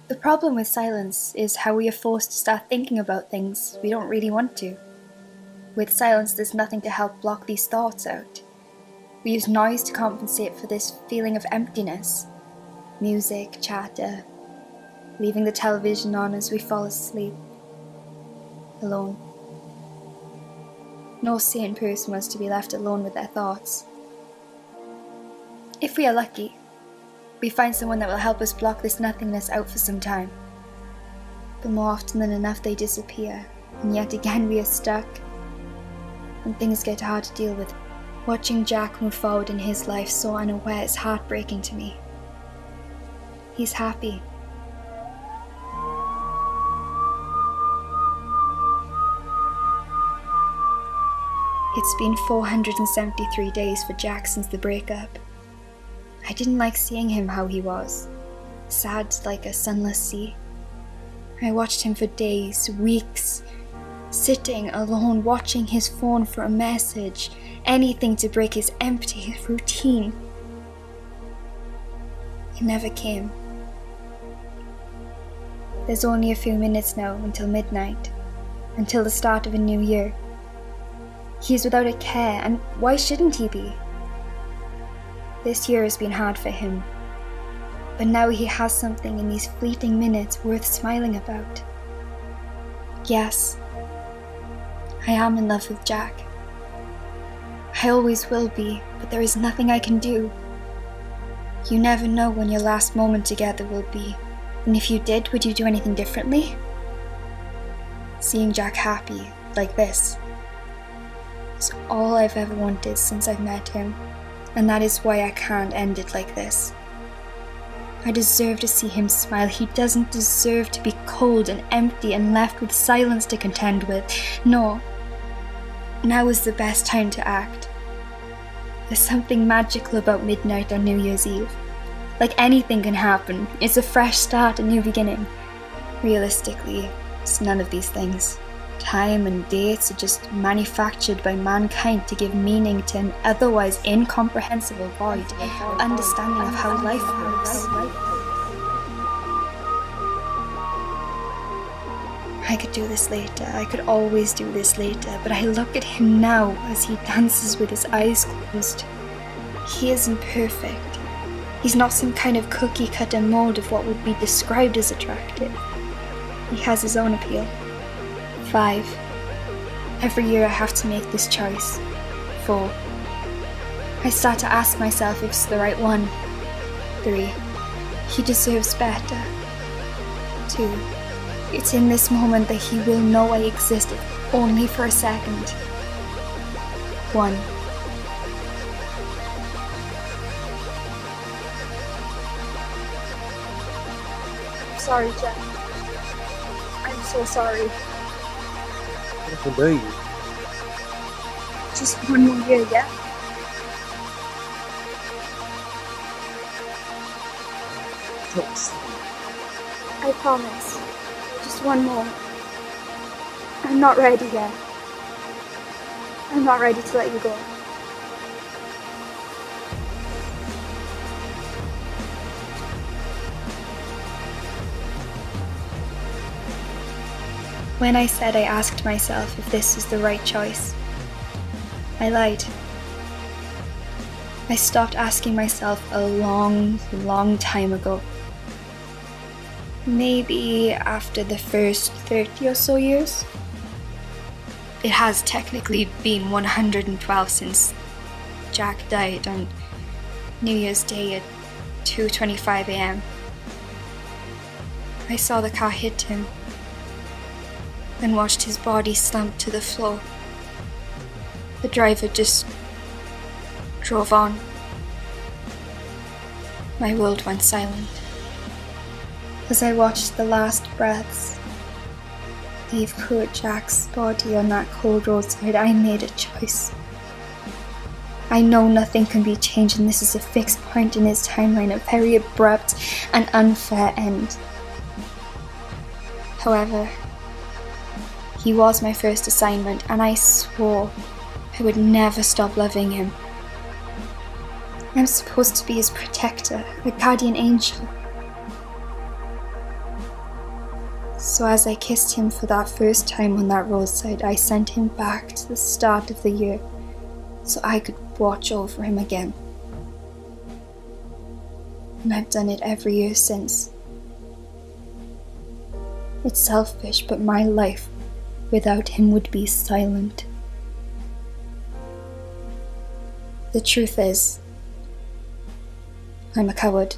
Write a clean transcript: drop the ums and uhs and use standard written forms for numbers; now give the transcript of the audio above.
The problem with silence is how we are forced to start thinking about things we don't really want to. With silence, there's nothing to help block these thoughts out. We use noise to compensate for this feeling of emptiness. Music, chatter, leaving the television on as we fall asleep. Alone. No sane person wants to be left alone with their thoughts. If we are lucky, we find someone that will help us block this nothingness out for some time. But more often than enough they disappear, and yet again we are stuck, and things get hard to deal with. Watching Jack move forward in his life so unaware is heartbreaking to me. He's happy. It's been 473 days for Jack since the breakup. I didn't like seeing him how he was, sad like a sunless sea. I watched him for days, weeks, sitting alone watching his phone for a message, anything to break his empty routine. It never came. There's only a few minutes now until midnight, until the start of a new year. He's without a care, and why shouldn't he be? This year has been hard for him, but now he has something in these fleeting minutes worth smiling about. Yes, I am in love with Jack. I always will be, but there is nothing I can do. You never know when your last moment together will be, and if you did, would you do anything differently? Seeing Jack happy, like this, is all I've ever wanted since I've met him. And that is why I can't end it like this. I deserve to see him smile. He doesn't deserve to be cold and empty and left with silence to contend with. No. Now is the best time to act. There's something magical about midnight on New Year's Eve. Like anything can happen. It's a fresh start, a new beginning. Realistically, it's none of these things. Time and dates are just manufactured by mankind to give meaning to an otherwise incomprehensible void of understanding of how life works. I could do this later, I could always do this later, but I look at him now as he dances with his eyes closed. He isn't perfect. He's not some kind of cookie-cutter mold of what would be described as attractive. He has his own appeal. 5. Every year I have to make this choice. 4. I start to ask myself if it's the right one. 3. He deserves better. 2. It's in this moment that he will know I exist, if only for a second. 1. I'm sorry, Jack. I'm so sorry. What do you? Just one more year, yeah? Thanks. I promise. Just one more. I'm not ready yet. I'm not ready to let you go. When I said I asked myself if this was the right choice, I lied. I stopped asking myself a long, long time ago. Maybe after the first 30 or so years. It has technically been 112 since Jack died on New Year's Day at 2:25 a.m. I saw the car hit him, then watched his body slump to the floor. The driver just drove on. My world went silent. As I watched the last breaths leave poor Jack's body on that cold roadside, I made a choice. I know nothing can be changed, and this is a fixed point in his timeline, a very abrupt and unfair end. However, he was my first assignment, and I swore I would never stop loving him. I'm supposed to be his protector, a guardian angel. So as I kissed him for that first time on that roadside, I sent him back to the start of the year so I could watch over him again. And I've done it every year since. It's selfish, but my life without him would be silent. The truth is, I'm a coward.